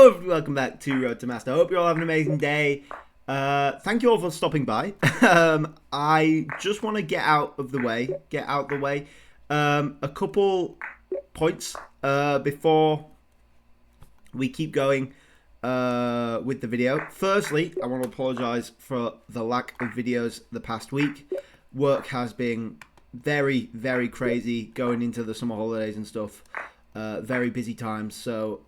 Hello, welcome back to Road to Master. I hope you're all having an amazing day. Thank you all for stopping by. I just want to get out the way. A couple points before we keep going with the video. Firstly, I want to apologise for the lack of videos the past week. Work has been very, very crazy going into the summer holidays and stuff. Very busy times, so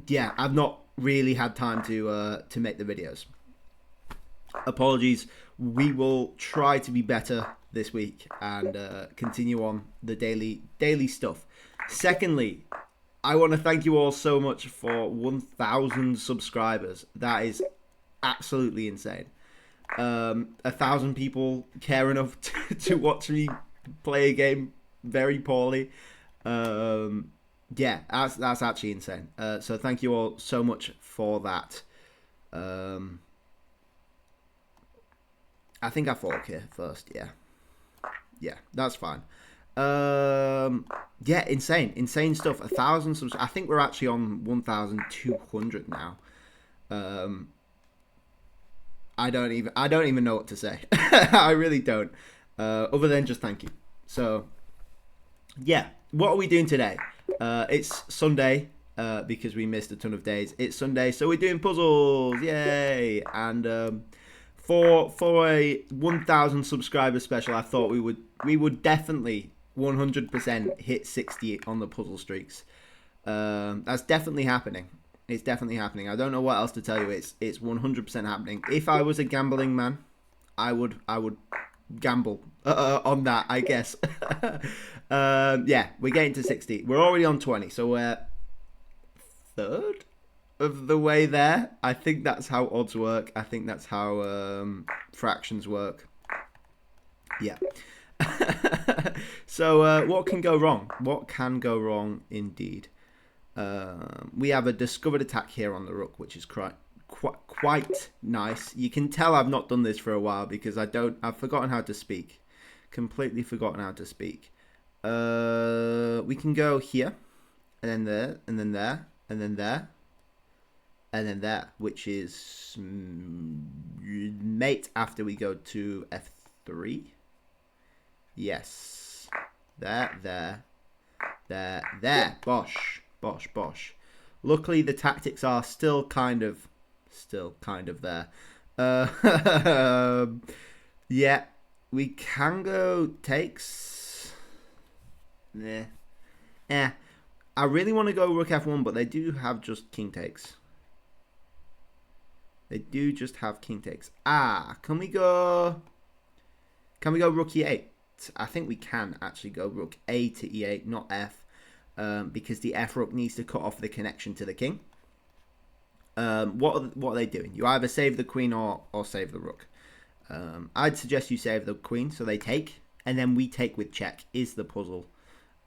yeah, I've not really had time to make the videos. Apologies. We will try to be better this week and continue on the daily stuff. Secondly, I want to thank you all so much for 1,000 subscribers. That is absolutely insane. 1,000 people care enough to watch me play a game very poorly. Yeah, that's actually insane. So thank you all so much for that. I think I fork here first. Yeah, that's fine. Yeah, insane stuff. 1,000 subs. I think we're actually on 1,200 now. I don't even know what to say. I really don't. Other than just thank you. So yeah, what are we doing today? It's Sunday because we missed a ton of days. It's Sunday, so we're doing puzzles, yay! And for a 1,000 subscriber special, I thought we would definitely 100% hit 60 on the puzzle streaks. That's definitely happening. It's definitely happening. I don't know what else to tell you. It's 100% happening. If I was a gambling man, I would gamble on that, I guess. Yeah, we're getting to 60. We're already on 20, so we're third of the way there. I think that's how odds work. I think that's how fractions work. Yeah. So what can go wrong? What can go wrong indeed? We have a discovered attack here on the rook, which is quite nice. You can tell I've not done this for a while because I've forgotten how to speak. Completely forgotten how to speak. We can go here, and then there, and then there, and then there, and then there, which is mate after we go to F3. Yes. There. Bosh. Luckily, the tactics are still kind of there. Yeah, we can go takes. Yeah. I really want to go rook F1, but they do have just king takes. They do just have king takes. Can we go rook E8? I think we can actually go rook A to E8, not F. Because the F rook needs to cut off the connection to the king. What are they doing? You either save the queen or save the rook. I'd suggest you save the queen, so they take, and then we take with check is the puzzle.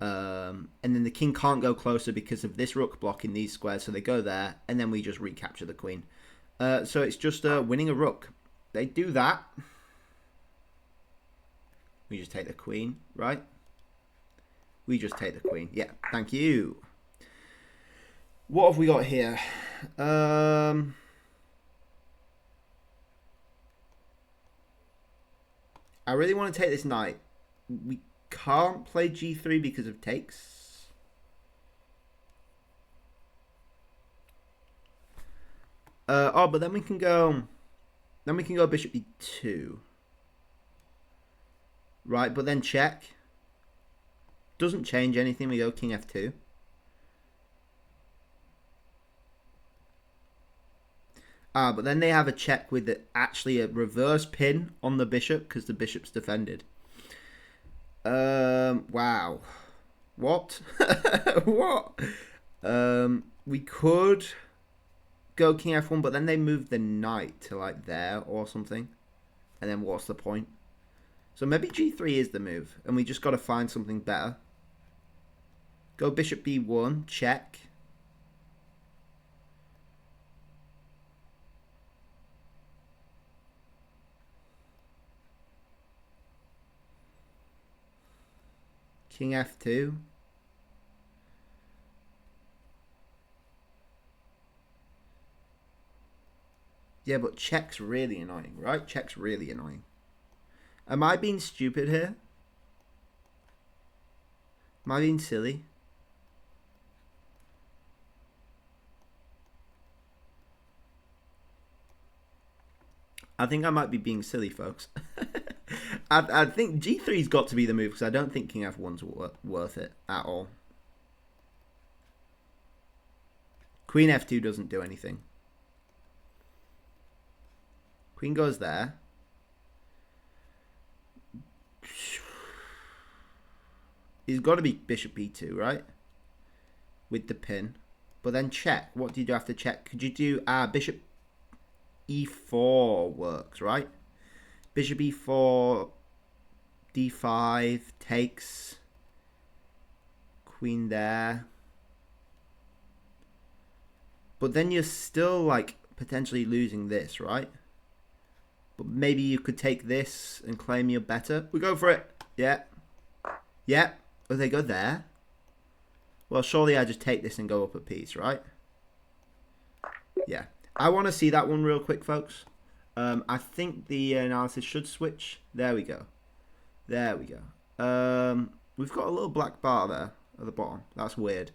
And then the king can't go closer because of this rook blocking these squares, so they go there, and then we just recapture the queen. So it's just winning a rook. They do that. We just take the queen, right? We just take the queen. Yeah, thank you. What have we got here? I really want to take this knight. We can't play G3 because of takes. But then we can go. Then we can go bishop E2. Right, but then check. Doesn't change anything. We go king F2. But then they have a check with actually a reverse pin on the bishop because the bishop's defended. Wow. What? What? We could go king F1, but then they move the knight to like there or something. And then what's the point? So maybe G3 is the move, and we just got to find something better. Go bishop B1, check. King F2. Yeah, but check's really annoying, right? Check's really annoying. Am I being stupid here? Am I being silly? I think I might be being silly, folks. I think G3's got to be the move because I don't think King F1's worth it at all. Queen F2 doesn't do anything. Queen goes there. He's got to be Bishop B2, right? With the pin. But then check. What do you do after check? Could you do... Bishop E4 works, right? Bishop E4, D5, takes. Queen there. But then you're still, like, potentially losing this, right? But maybe you could take this and claim you're better. We go for it. Yeah. Yeah. Oh, they go there? Well, surely I just take this and go up a piece, right? Yeah. I want to see that one real quick, folks. I think the analysis should switch. There we go. There we go. We've got a little black bar there at the bottom. That's weird.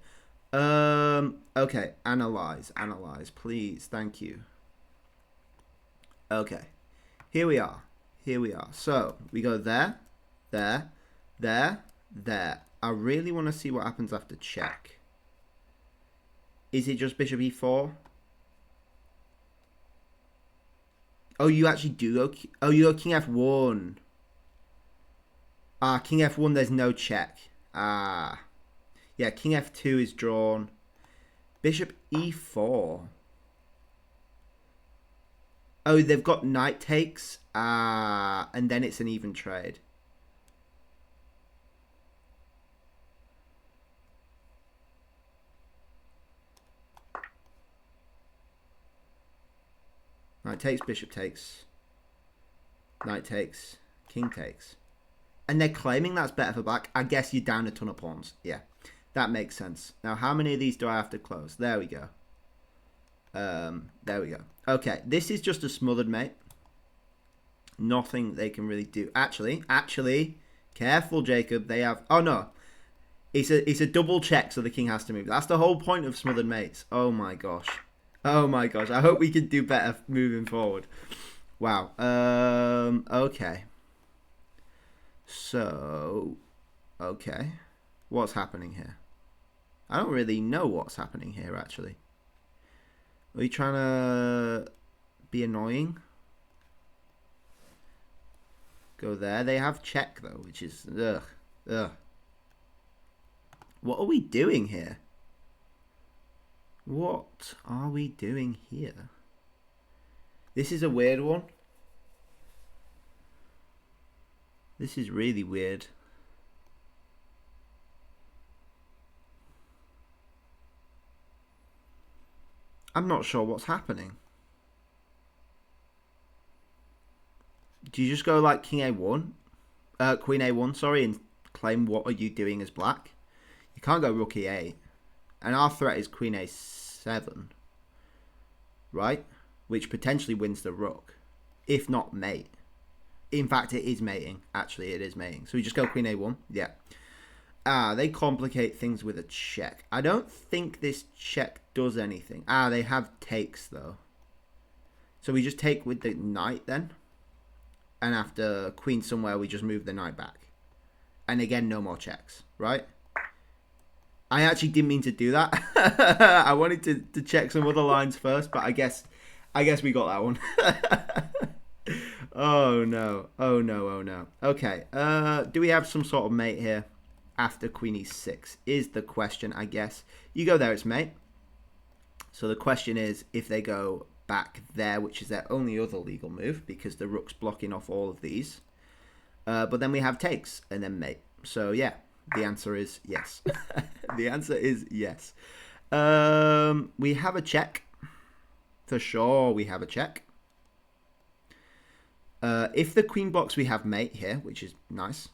Okay. Analyze, please. Thank you. Okay. Here we are. So, we go there, there, there, there. I really want to see what happens after check. Is it just Bishop E4? Oh, you actually do go... Oh, you go King F1. King F1, there's no check. Yeah, King F2 is drawn. Bishop E4. Oh, they've got knight takes. And then it's an even trade. Knight takes, bishop takes. Knight takes, king takes. And they're claiming that's better for black. I guess you're down a ton of pawns. Yeah, that makes sense. Now, how many of these do I have to close? There we go. There we go. Okay, this is just a smothered mate. Nothing they can really do. Actually, careful, Jacob. They have... Oh, no. It's a double check, so the king has to move. That's the whole point of smothered mates. Oh, my gosh. Oh, my gosh. I hope we can do better moving forward. Wow. Okay. So, okay. What's happening here? I don't really know what's happening here, actually. Are you trying to be annoying? Go there. They have check, though, which is... Ugh. What are we doing here? What are we doing here? This is a weird one. This is really weird. I'm not sure what's happening. Do you just go like King A1? Queen A1, sorry, and claim what are you doing as black? You can't go Rook E8. And our threat is Queen A7. Right? Which potentially wins the Rook. If not mate. In fact, it is mating. Actually, it is mating. So we just go Queen A1. Yeah. They complicate things with a check. I don't think this check does anything. They have takes, though. So we just take with the knight, then. And after queen somewhere, we just move the knight back. And again, no more checks. Right? I actually didn't mean to do that. I wanted to check some other lines first, but I guess we got that one. Oh no. Oh no, oh no. Okay. Do we have some sort of mate here? After Queen E6 is the question, I guess. You go there, it's mate. So the question is if they go back there, which is their only other legal move, because the rook's blocking off all of these. But then we have takes, and then mate. So yeah, the answer is yes. The answer is yes. We have a check. For sure, we have a check. If the queen blocks, we have mate here, which is nice.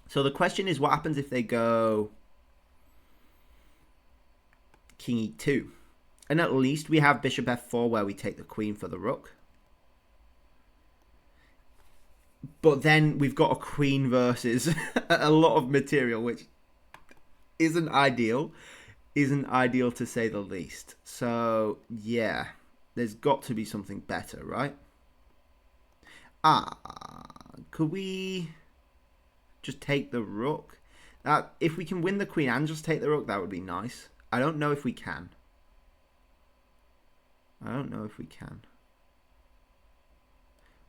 So the question is, what happens if they go King E2? And at least we have bishop f4 where we take the queen for the rook. But then we've got a queen versus a lot of material, which isn't ideal. Isn't ideal to say the least. So, yeah. There's got to be something better, right? Could we just take the rook? If we can win the queen and just take the rook, that would be nice. I don't know if we can.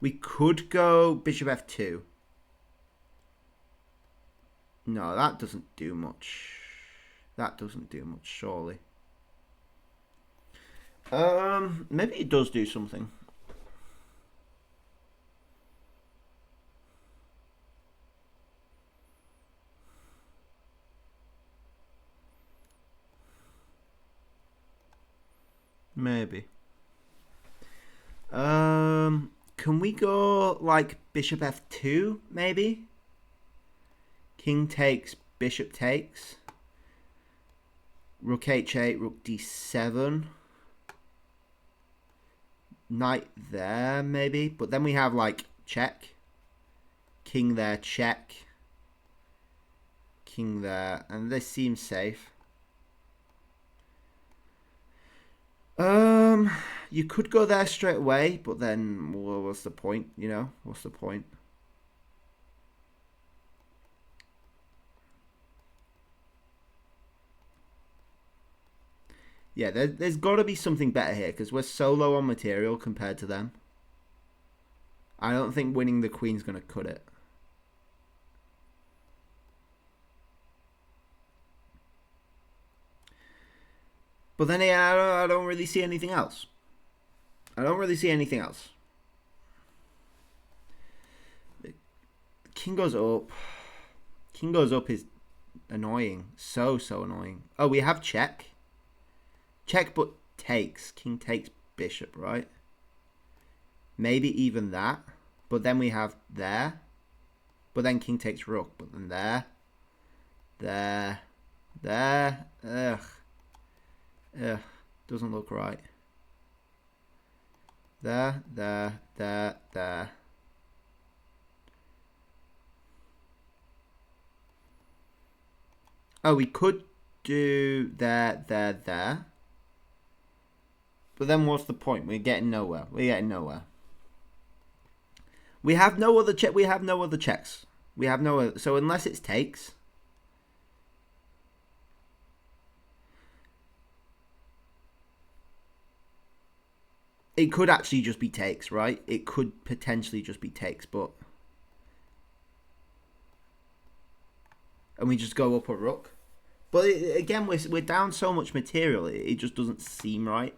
We could go bishop f2. No, that doesn't do much. Surely. Maybe it does do something. Maybe. Can we go like bishop f2 maybe? King takes, bishop takes. Rook h8, rook d7. Knight there maybe, but then we have like check. King there, check. King there, and this seems safe. You could go there straight away, but then well, what's the point? You know, what's the point? Yeah, there's got to be something better here because we're so low on material compared to them. I don't think winning the queen's going to cut it. But then I don't really see anything else. King goes up. King goes up is annoying. So annoying. Oh, we have check. Check but takes. King takes bishop, right? Maybe even that. But then we have there. But then king takes rook. But then there. Ugh. Doesn't look right. There. Oh, we could do there. But then what's the point? We're getting nowhere. We have no other check. We have no other checks. So unless it takes. It could actually just be takes, right? It could potentially just be takes, but. And we just go up a rook. But again, we're down so much material. It just doesn't seem right.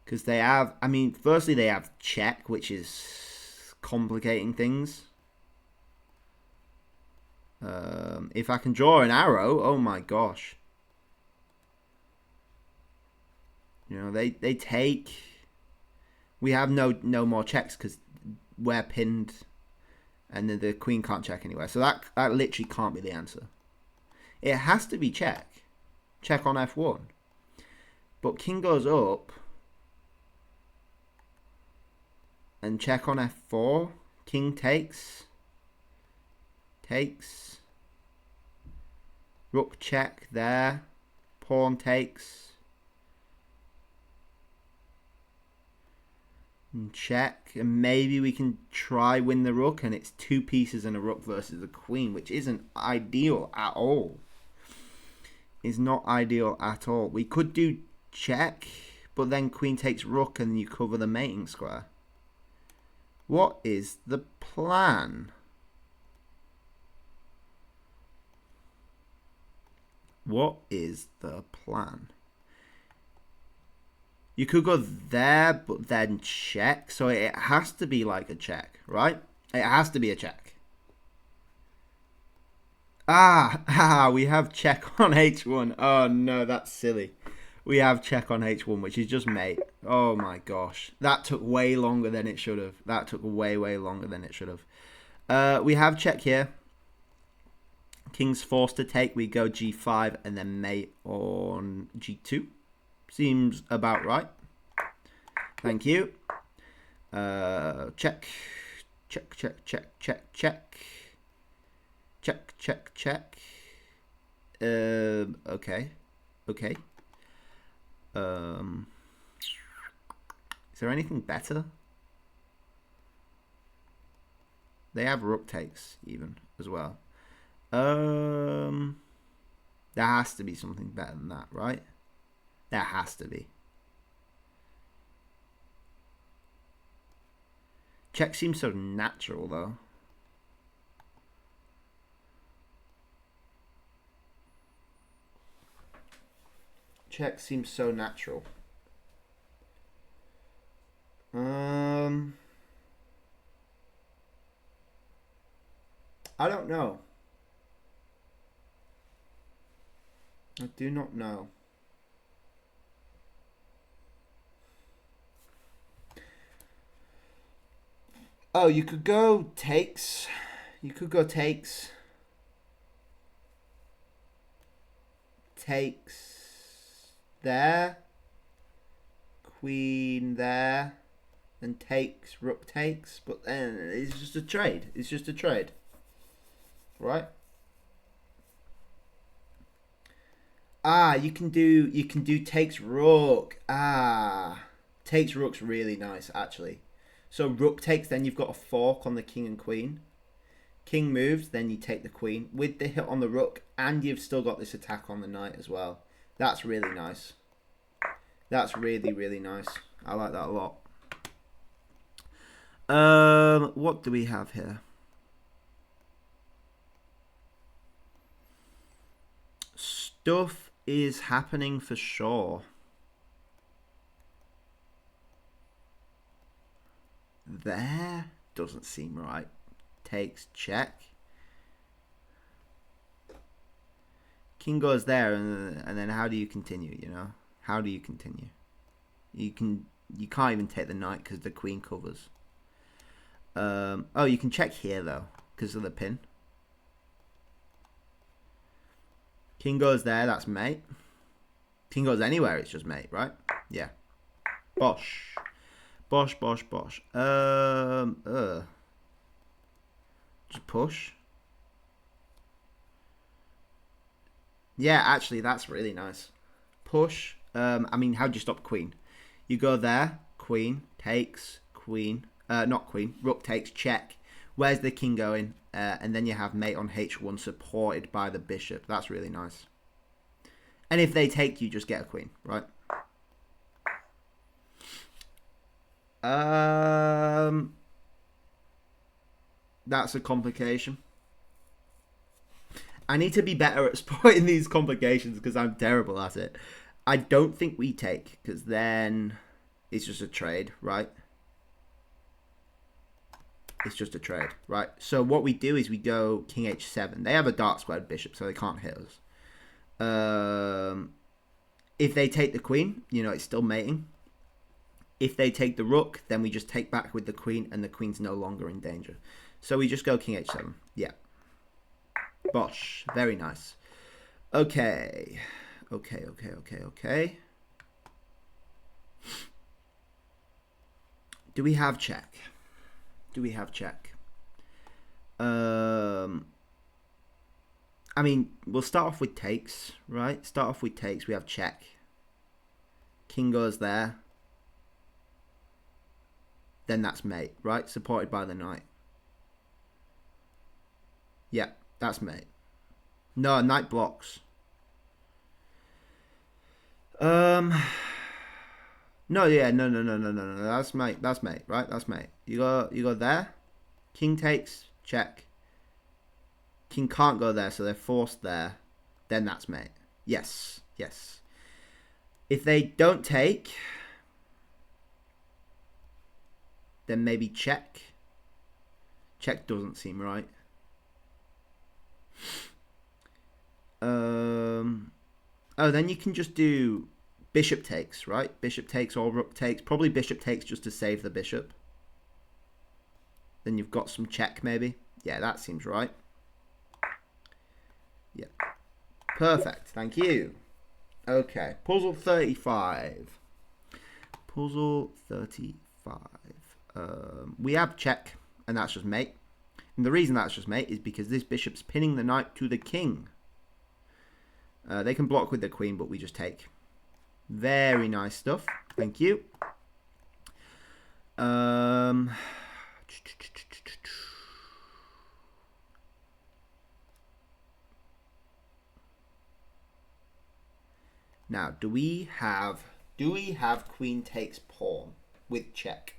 Because they have, firstly they have check, which is complicating things. If I can draw an arrow, oh my gosh. You know, they take. We have no more checks because we're pinned, and then the queen can't check anywhere. So that literally can't be the answer. It has to be check. Check on f1. But king goes up. And check on f4. King takes. Rook check there. Pawn takes. And check. And maybe we can try win the rook. And it's two pieces and a rook versus a queen. Which isn't ideal at all. Is not ideal at all. We could do check, but then queen takes rook and you cover the mating square. What is the plan? You could go there, but then check. So it has to be like a check, right? It has to be a check. We have check on h1. Oh no, that's silly. We have check on h1, which is just mate. Oh my gosh. That took way longer than it should have. Way longer than it should have. We have check here. King's forced to take. We go g5 and then mate on g2. Seems about right. Thank you. Check. Check, check, check, check, check. Check, check, check. Okay. Okay. Is there anything better? They have rook takes even as well. There has to be something better than that, right? There has to be. Check seems so natural though. Check seems so natural. I don't know. I do not know. Oh, you could go takes. You could go takes. Takes there. Queen there. And takes, rook takes. But then it's just a trade. It's just a trade. Right? Ah, you can do takes rook. Ah. Takes rook's really nice actually. So rook takes, then you've got a fork on the king and queen. King moves, then you take the queen with the hit on the rook, and you've still got this attack on the knight as well. That's really nice. That's really, really nice. I like that a lot. What do we have here? Stuff is happening for sure. There doesn't seem right. Takes, check. King goes there, and then how do you continue? You know, how do you continue? You can't even take the knight because the queen covers. Oh, you can check here though because of the pin. King goes there, that's mate. King goes anywhere, it's just mate, right? Yeah. Bosh. Bosh, bosh, bosh. Just push. Yeah, actually, that's really nice. Push. I mean, how do you stop queen? You go there, queen, takes, queen. Not queen, rook takes, check. Where's the king going? And then you have mate on h1 supported by the bishop. That's really nice. And if they take, you just get a queen, right? That's a complication. I need to be better at spotting these complications because I'm terrible at it. I don't think we take because then it's just a trade, right? It's just a trade, right? So what we do is we go king h7. They have a dark squared bishop, so they can't hit us. If they take the queen, you know, it's still mating. If they take the rook, then we just take back with the queen, and the queen's no longer in danger. So we just go king h7. Yeah. Bosh. Very nice. Okay. Okay. Do we have check? Do we have check? I mean, we'll start off with takes, right? Start off with takes. We have check. King goes there. Then that's mate, right? Supported by the knight. Yeah, that's mate. No, knight blocks. No, yeah, no. That's mate, right? That's mate. You go there. King takes, check. King can't go there, so they're forced there. Then that's mate. Yes. If they don't take, then maybe check. Check doesn't seem right. Oh, then you can just do bishop takes, right? Bishop takes or rook takes. Probably bishop takes just to save the bishop. Then you've got some check maybe. Yeah, that seems right. Perfect. Thank you. Okay. Puzzle 35. Puzzle 35. We have check, and that's just mate. And the reason that's just mate is because this bishop's pinning the knight to the king. They can block with the queen, but we just take. Very nice stuff. Thank you. Now, do we have queen takes pawn with check?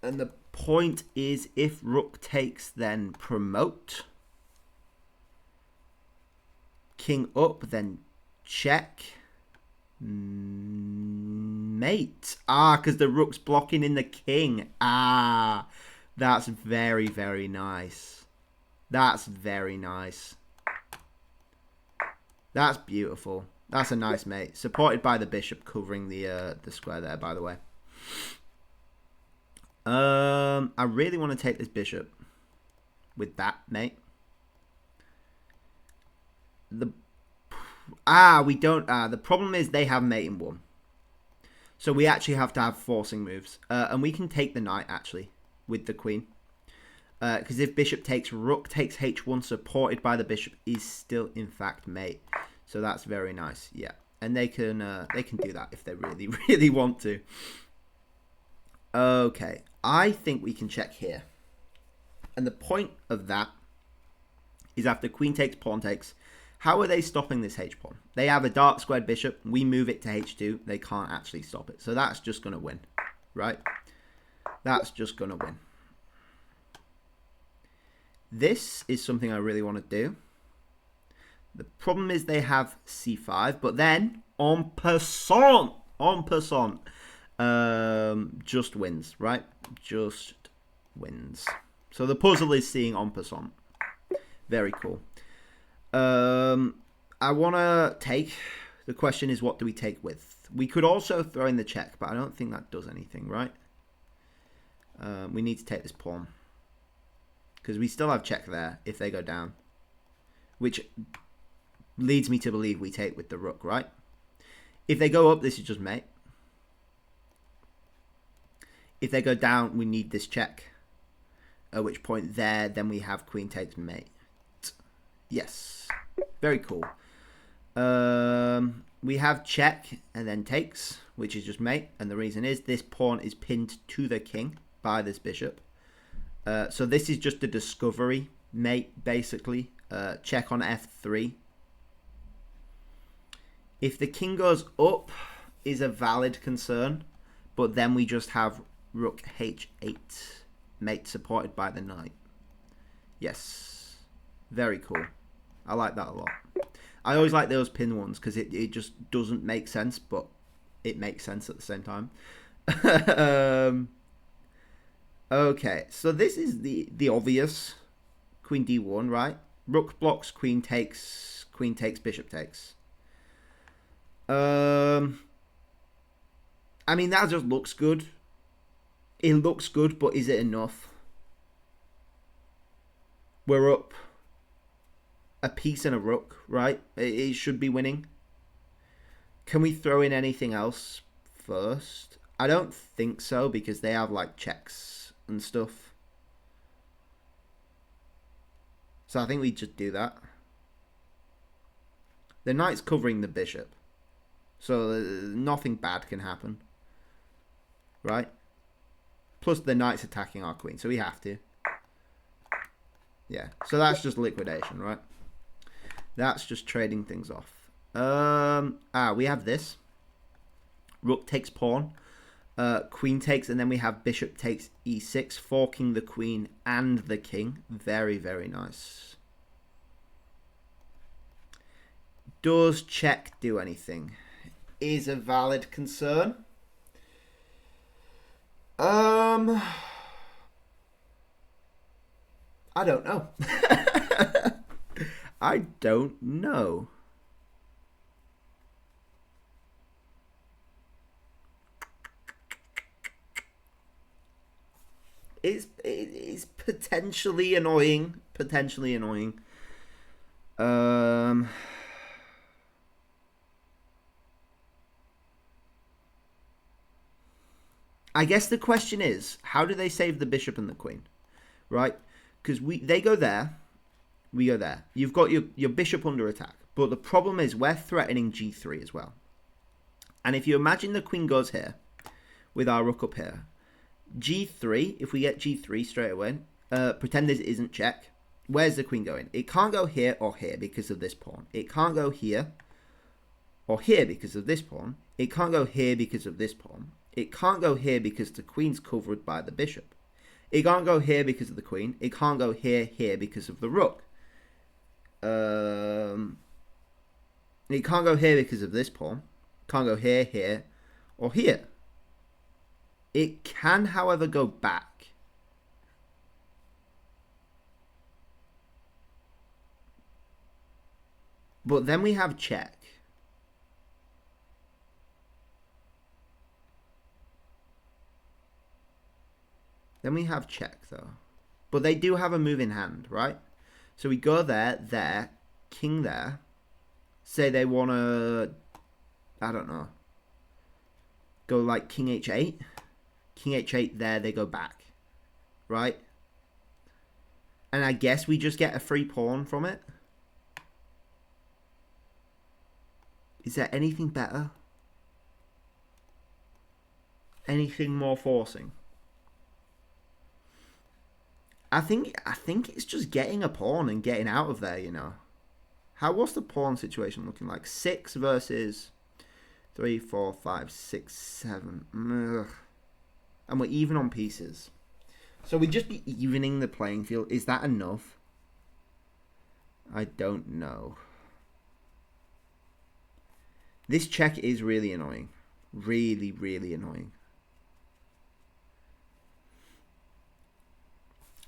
And the point is, if rook takes, then promote. King up, then check. Mate. Because the rook's blocking in the king. That's very, very nice. That's very nice. That's beautiful. That's a nice mate. Supported by the bishop covering the square there, by the way. I really want to take this bishop with that, mate. We don't. The problem is they have mate in 1. So we actually have to have forcing moves. And we can take the knight, actually, with the queen. Because if bishop takes, rook takes h1, supported by the bishop, is still, in fact, mate. So that's very nice, yeah. And they can do that if they really, really want to. Okay, I think we can check here. And the point of that is after queen takes, pawn takes. How are they stopping this h-pawn? They have a dark squared bishop. We move it to h2. They can't actually stop it. So that's just going to win, right? That's just going to win. This is something I really want to do. The problem is they have c5, but then en passant, just wins, right? Just wins. So the puzzle is seeing en passant. Very cool. I want to take. The question is, what do we take with? We could also throw in the check, but I don't think that does anything, right? We need to take this pawn. Because we still have check there if they go down. Which leads me to believe we take with the rook, right? If they go up, this is just mate. If they go down, we need this check. At which point there, then we have queen takes mate. Yes. Very cool. We have check and then takes, which is just mate. And the reason is this pawn is pinned to the king by this bishop. So this is just a discovery mate, basically. Check on f3. If the king goes up is a valid concern, but then we just have rook h8, mate supported by the knight. Yes. Very cool. I like that a lot. I always like those pin ones because it just doesn't make sense, but it makes sense at the same time. Okay, so this is the obvious queen d1, right? Rook blocks, queen takes, bishop takes. I mean, that just looks good. It looks good, but is it enough? We're up a piece and a rook, right? It should be winning. Can we throw in anything else first? I don't think so, because they have like checks and stuff. So I think we just do that. The knight's covering the bishop, so nothing bad can happen, right? Plus the knight's attacking our queen, so we have to. Yeah, so that's just liquidation, right? That's just trading things off. We have this. Rook takes pawn. Queen takes, and then we have bishop takes e6, forking the queen and the king. Very, very nice. Does check do anything? Is a valid concern. I don't know. I don't know. It's potentially annoying. Potentially annoying. Um, I guess the question is, how do they save the bishop and the queen, right? Because they go there, we go there. You've got your bishop under attack, but the problem is we're threatening g3 as well. And if you imagine the queen goes here, with our rook up here, g3, if we get g3 straight away, pretend this isn't check, where's the queen going? It can't go here or here because of this pawn. It can't go here or here because of this pawn. It can't go here because of this pawn. It can't go here because the queen's covered by the bishop. It can't go here because of the queen. It can't go here because of the rook. It can't go here because of this pawn. Can't go here, or here. It can, however, go back. But then we have check. Then we have check, though. But they do have a move in hand, right? So we go there, king there. Say they want to, I don't know, go like king h8. King h8 there, they go back, right? And I guess we just get a free pawn from it. Is there anything better? Anything more forcing? I think it's just getting a pawn and getting out of there, you know. What's the pawn situation looking like? 6 versus 3, 4, 5, 6, 7. Ugh. And we're even on pieces. So we'd just be evening the playing field. Is that enough? I don't know. This check is really annoying. Really, really annoying.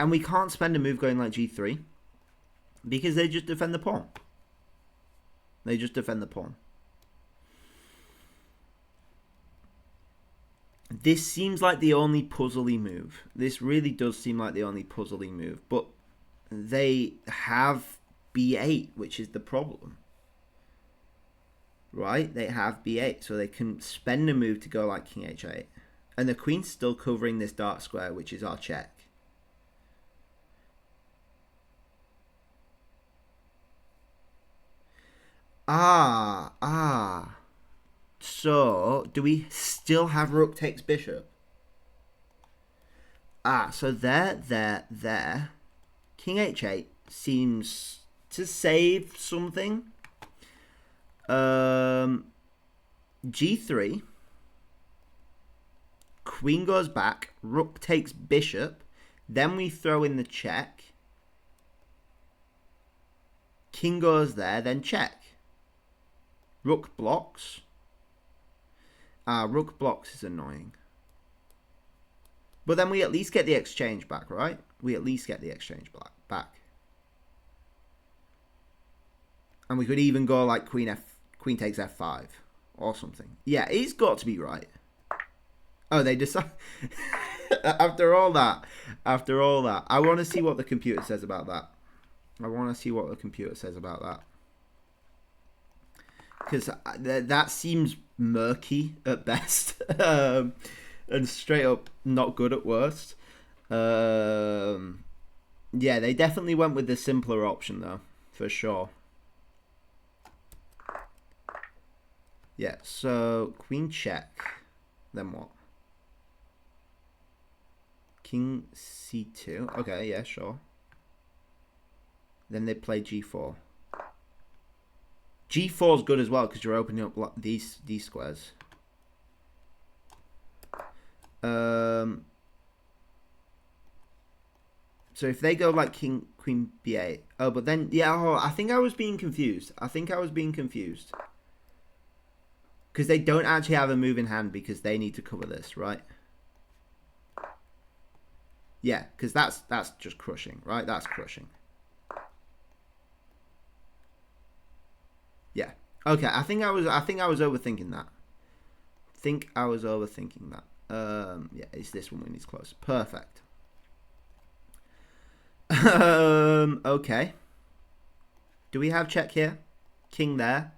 And we can't spend a move going like g3 because they just defend the pawn. They just defend the pawn. This seems like the only puzzly move. This really does seem like the only puzzly move. But they have b8, which is the problem. Right? They have b8, so they can spend a move to go like king h8. And the queen's still covering this dark square, which is our check. So, do we still have rook takes bishop? So there. King h8 seems to save something. G3. Queen goes back. Rook takes bishop. Then we throw in the check. King goes there, then check. Rook blocks. Rook blocks is annoying. But then we at least get the exchange back, right? We at least get the exchange back. And we could even go like queen takes f5 or something. Yeah, it's got to be right. Oh, they decide. After all that, I want to see what the computer says about that. Because that seems murky at best, and straight up not good at worst. Yeah, they definitely went with the simpler option though, for sure. Yeah, so queen check, then what? King c2. Okay, yeah, sure. Then they play g4. G4 is good as well because you're opening up these squares. So if they go like queen b8. Oh, but then I think I was being confused. Because they don't actually have a move in hand because they need to cover this, right? Yeah, because that's just crushing, right? That's crushing. Yeah. Okay, I think I was overthinking that. Yeah, it's this one when he's close. Perfect. Okay. Do we have check here? King there.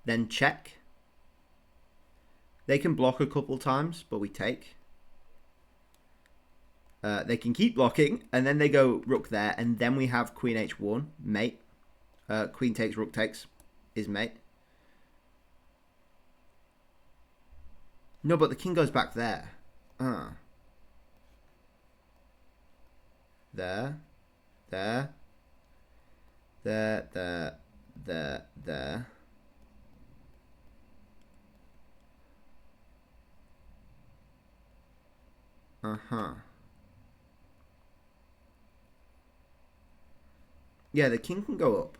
Then check. They can block a couple times, but we take. They can keep blocking, and then they go rook there, and then we have queen h1, mate. Queen takes, rook takes, is mate. No, but the king goes back there. There. There. There, there, there, there. Yeah, the king can go up.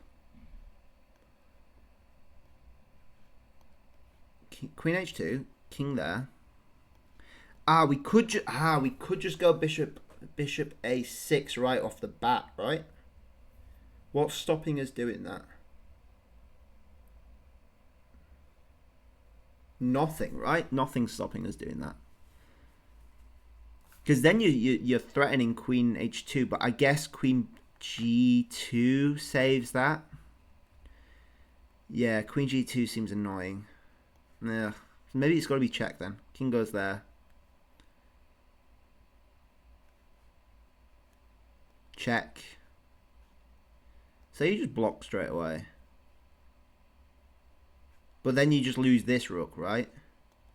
Queen h2, king there. We could just go bishop a6 right off the bat, right? What's stopping us doing that? Nothing, right? Nothing's stopping us doing that. Because then you're threatening queen h2, but I guess queen g2 saves that. Yeah, queen g2 seems annoying. Yeah, maybe it's got to be check then. King goes there. Check. So you just block straight away. But then you just lose this rook, right?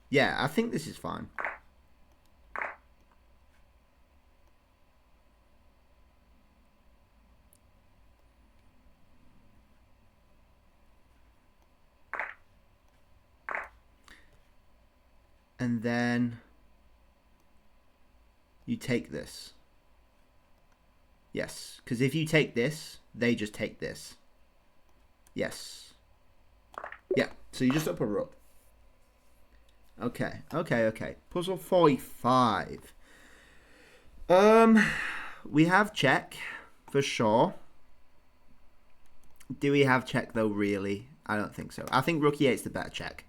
Yeah, I think this is fine. And then you take this. Yes, because if you take this, they just take this. Yes. Yeah, so you just up a rook. Okay. Puzzle 45. We have check, for sure. Do we have check, though, really? I don't think so. I think rook e8's the better check.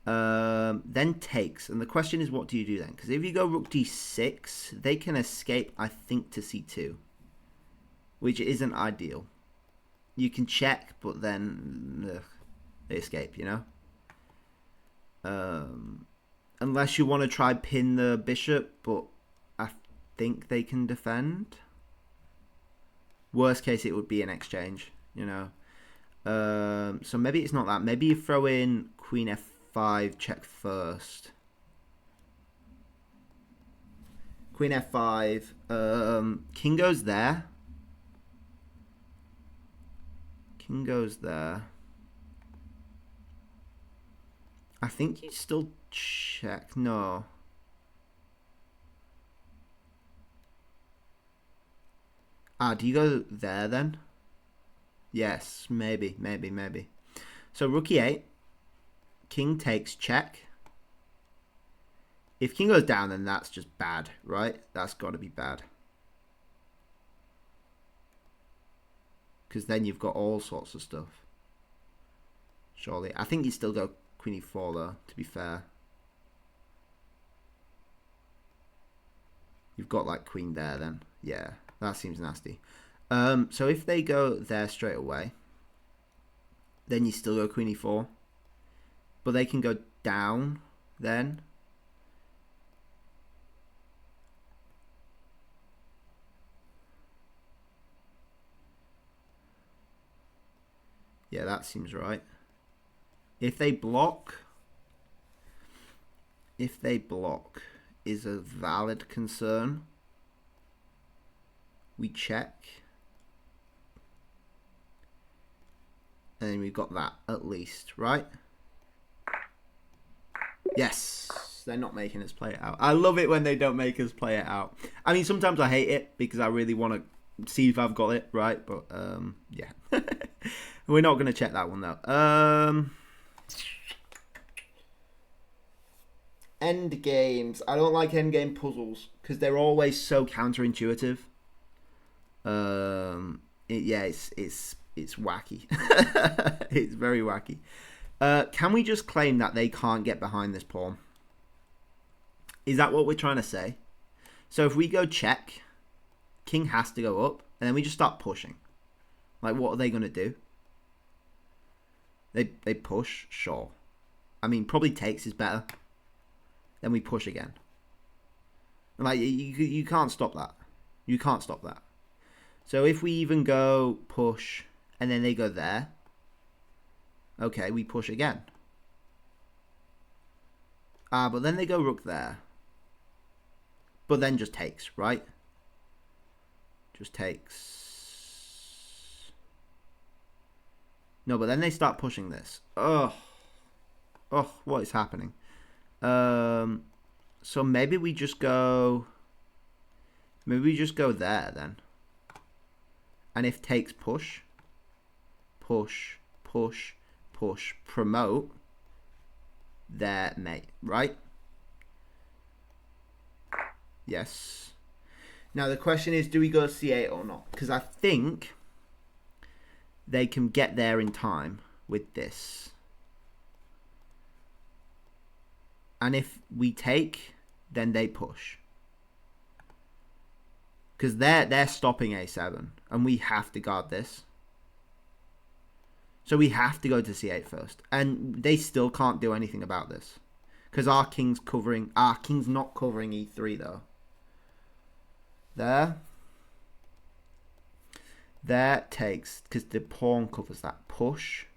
Then takes. And the question is, what do you do then? Because if you go rook d6, they can escape, I think, to c2. Which isn't ideal. You can check, but then they escape, you know? Unless you want to try pin the bishop, but I think they can defend. Worst case, it would be an exchange, you know? So maybe it's not that. Maybe you throw in queen f5, check first. Queen f5. King goes there. King goes there. I think you still check. No. Do you go there then? Yes, maybe. So rook e8. King takes, check. If king goes down, then that's just bad, right? That's got to be bad. Because then you've got all sorts of stuff. Surely. I think you still go queen e4 though, to be fair. You've got like queen there then. Yeah, that seems nasty. So if they go there straight away, then you still go queen e4. But they can go down then. Yeah, that seems right. If they block is a valid concern. We check. And then we've got that at least, right? Yes, they're not making us play it out. I love it when they don't make us play it out. I mean, sometimes I hate it because I really want to see if I've got it right, but yeah. We're not going to check that one though. End games. I don't like end game puzzles because they're always so counterintuitive. Yeah, it's wacky. It's very wacky. Can we just claim that they can't get behind this pawn? Is that what we're trying to say? So if we go check, king has to go up, and then we just start pushing. Like, what are they going to do? They push, sure. I mean, probably takes is better. Then we push again. Like, you can't stop that. You can't stop that. So if we even go push, and then they go there. Okay, we push again. But then they go rook there. But then just takes, right? Just takes. No, but then they start pushing this. Oh, what is happening? So maybe we just go. Maybe we just go there then. And if takes push, push, push, push, promote. There, mate, right? Yes. Now the question is, do we go c8 or not? Because I think they can get there in time with this. And if we take, then they push. Because they're stopping a7, and we have to guard this. So we have to go to c8 first. And they still can't do anything about this. Because our king's covering... Our king's not covering e3, though. There. There takes... Because the pawn covers that. Push.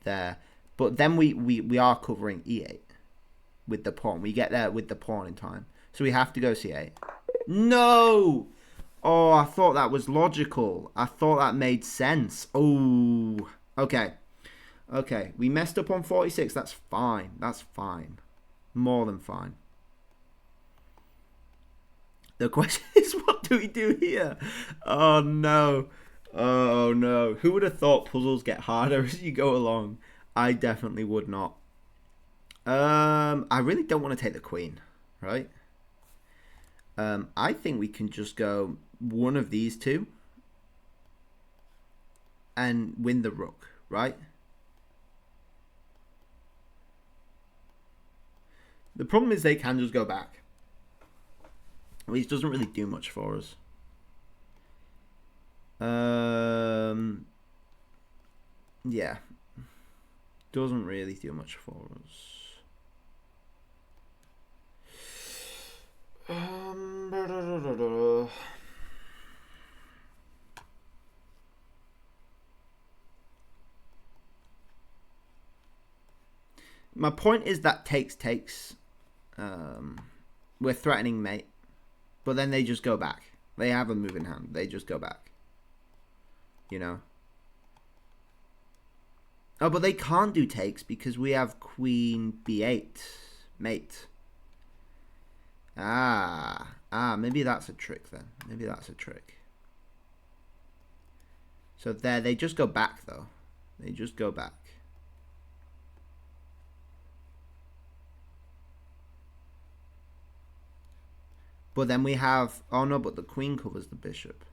There. But then we are covering e8. With the pawn. We get there with the pawn in time. So we have to go c8. No! Oh, I thought that was logical. I thought that made sense. Oh... Okay. Okay. We messed up on 46. That's fine. That's fine. More than fine. The question is, what do we do here? Oh, no. Oh, no. Who would have thought puzzles get harder as you go along? I definitely would not. I really don't want to take the queen, right? I think we can just go one of these two. And win the rook, right? The problem is they can just go back. Which doesn't really do much for us. Yeah. Doesn't really do much for us. My point is that takes. We're threatening mate. But then they just go back. They have a move in hand. They just go back. You know? Oh, but they can't do takes because we have queen b8. Mate. Maybe that's a trick then. Maybe that's a trick. So there, they just go back though. They just go back. But then we have... Oh, no, but the queen covers the bishop.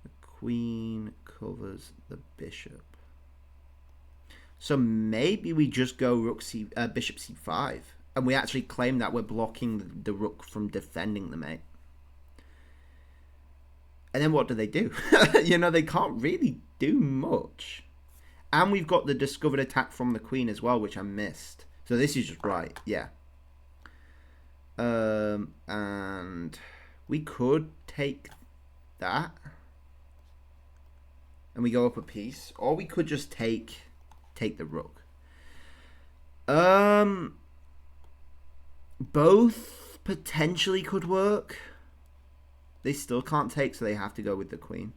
The queen covers the bishop. So maybe we just go bishop c5. And we actually claim that we're blocking the rook from defending the mate. And then what do? You know, they can't really do much. And we've got the discovered attack from the queen as well, which I missed. So this is just right. Yeah. And we could take that and we go up a piece, or we could just take the rook. Both potentially could work. They still can't take, so they have to go with the queen.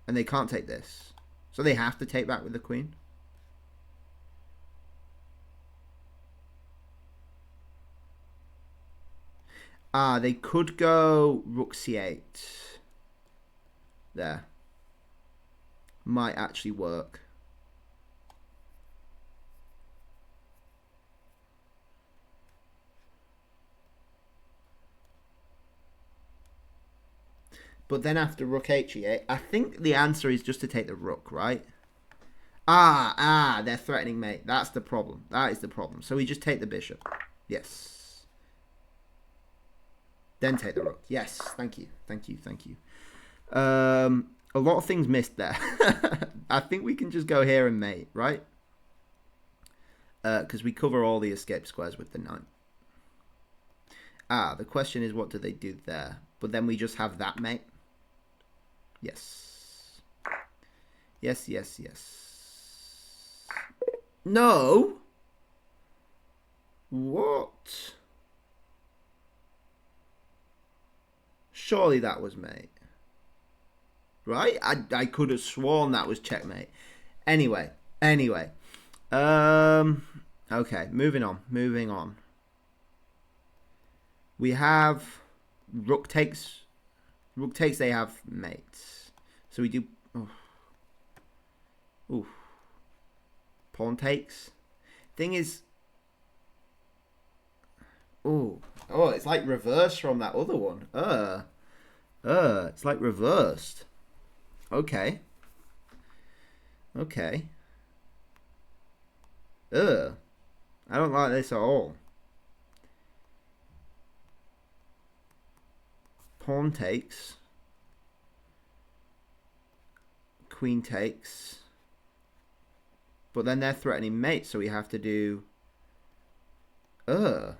And they can't take this, so they have to take back with the queen. They could go rook c8. There. Might actually work. But then after rook h8, I think the answer is just to take the rook, right? They're threatening mate. That's the problem. That is the problem. So we just take the bishop. Yes. Then take the rook. Yes, thank you. Thank you, thank you. A lot of things missed there. I think we can just go here and mate, right? Because we cover all the escape squares with the knight. Ah, the question is, what do they do there? But then we just have that mate. Yes. Yes, yes, yes. No! What? Surely that was mate. Right? I could have sworn that was checkmate. Anyway. Okay, moving on. We have rook takes. Rook takes, they have mates. So we do... Ooh. Pawn takes. Thing is... Oh, it's like reversed from that other one. It's like reversed. Okay. I don't like this at all. Pawn takes. Queen takes. But then they're threatening mate, so we have to do... I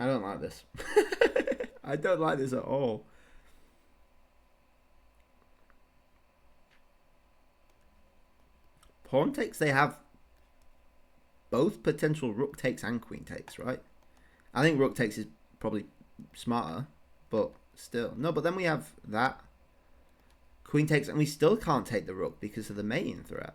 don't like this. I don't like this at all. Pawn takes, they have both potential rook takes and queen takes, right? I think rook takes is probably smarter, but still. No, but then we have that. Queen takes, and we still can't take the rook because of the mating threat.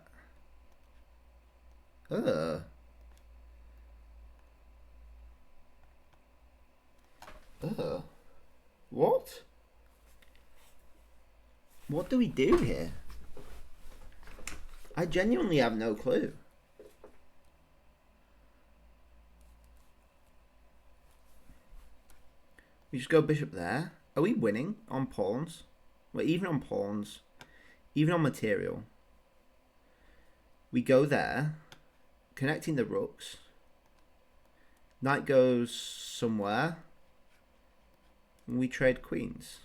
What? What do we do here? I genuinely have no clue. We just go bishop there. Are we winning on pawns? Well, even on pawns, even on material. We go there, connecting the rooks. Knight goes somewhere. And we trade queens.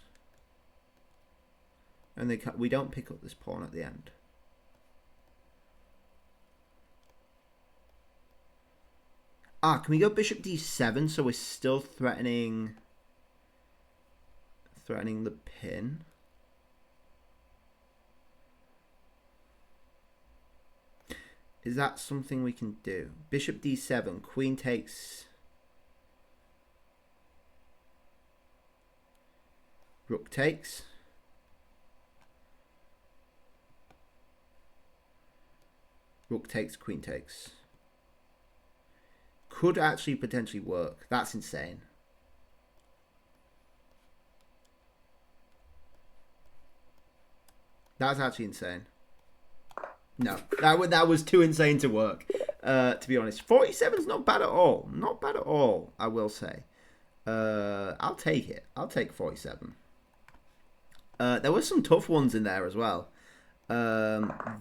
And we don't pick up this pawn at the end. Ah, can we go bishop d7 so we're still threatening the pin? Is that something we can do? Bishop d7, queen takes... Rook takes. Rook takes, queen takes. Could actually potentially work. That's insane. That's actually insane. No, that was too insane to work. To be honest, 47's not bad at all. Not bad at all, I will say. I'll take it. I'll take 47. There were some tough ones in there as well.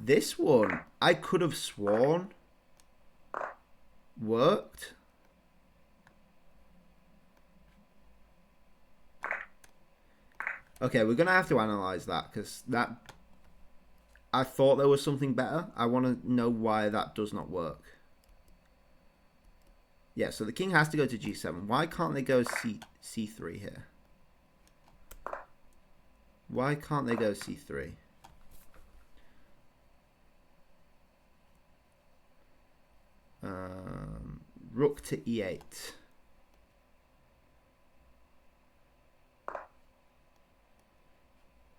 This one, I could have sworn worked. Okay, we're going to have to analyze that because I thought there was something better. I want to know why that does not work. Yeah, so the king has to go to g7. Why can't they go c3 here? Why can't they go c3? Rook to e8.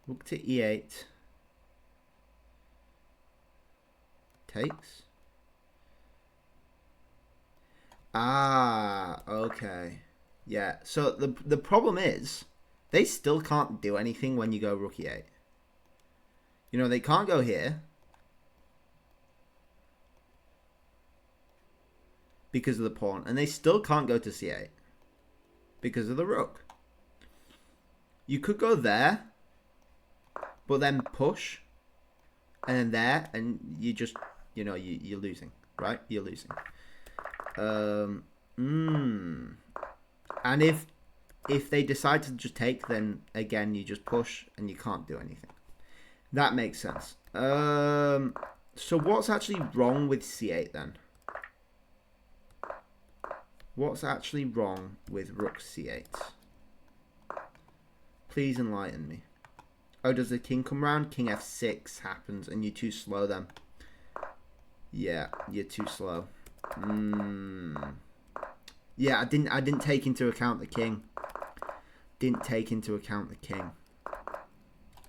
Rook to e8. Takes. Ah, okay. Yeah, so the problem is they still can't do anything when you go rook e8. You know, they can't go here because of the pawn, and they still can't go to c8 because of the rook. You could go there, but then push and then there, and you just, you're losing, right? You're losing. And if they decide to just take, then again you just push and you can't do anything. That makes sense. So what's actually wrong with c8 then? What's actually wrong with rook c8? Please enlighten me. Oh, does the king come round? King f6 happens and you're too slow then. Yeah, you're too slow. Yeah, I didn't take into account the king. Didn't take into account the king.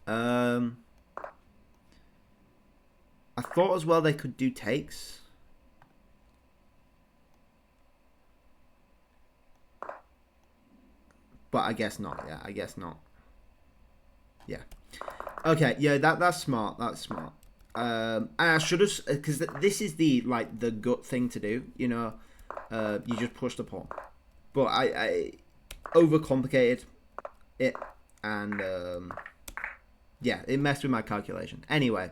I thought as well they could do takes. But I guess not. Yeah, I guess not. Yeah. Okay, yeah, that's smart. That's smart. And I should have, because this is the gut thing to do, you just push the pawn. But I overcomplicated it, and yeah, it messed with my calculation. Anyway,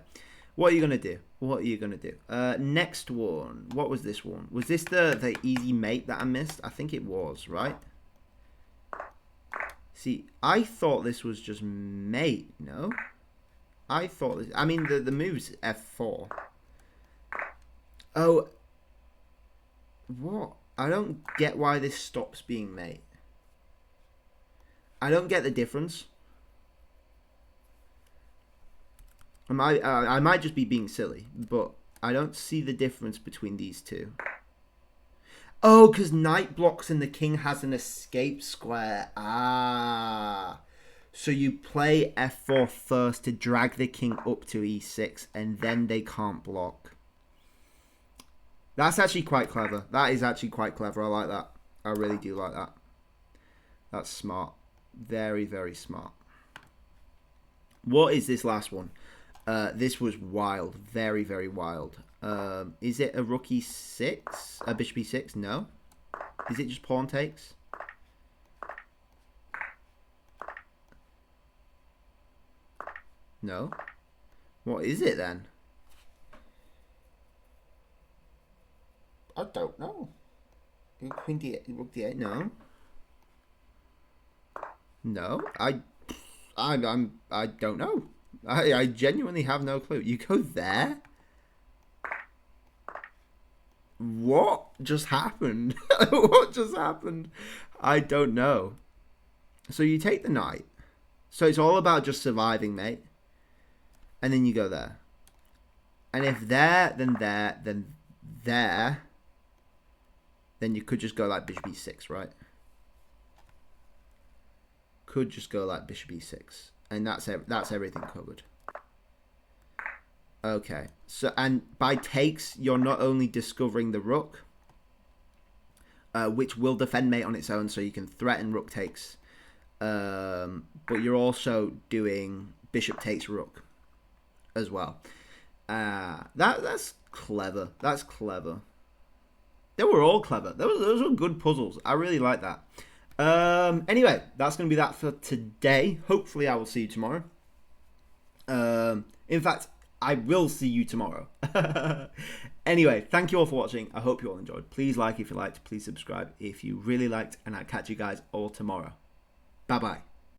what are you gonna do? What are you gonna do? Next one. What was this one? Was this the easy mate that I missed? I think it was, right? See, I thought this was just mate, no? I thought this, I mean, the move's f4. Oh. What? I don't get why this stops being mate. I don't get the difference. I might just be being silly, but I don't see the difference between these two. Oh, because knight blocks and the king has an escape square. Ah. So you play f4 first to drag the king up to e6, and then they can't block. That's actually quite clever. That is actually quite clever. I like that. I really do like that. That's smart. Very, very smart. What is this last one? This was wild. Very, very wild. Is it a rook e6? A bishop e6? No. Is it just pawn takes? No. What is it then? I don't know. Queen d8, rook d8. No. No. I don't know. I genuinely have no clue. You go there? What just happened? What just happened? I don't know. So you take the knight. So it's all about just surviving, mate. And then you go there. And if there, then there, then there, then you could just go like bishop e6, right? Could just go like bishop e6. And that's everything covered. Okay. So, and by takes, you're not only discovering the rook, which will defend mate on its own, so you can threaten rook takes. But you're also doing bishop takes rook as well. That's clever. That's clever. They were all clever. Those were good puzzles. I really like that. Anyway, that's going to be that for today. Hopefully I will see you tomorrow. In fact, I will see you tomorrow. Anyway, thank you all for watching. I hope you all enjoyed. Please like if you liked. Please subscribe if you really liked. And I'll catch you guys all tomorrow. Bye-bye.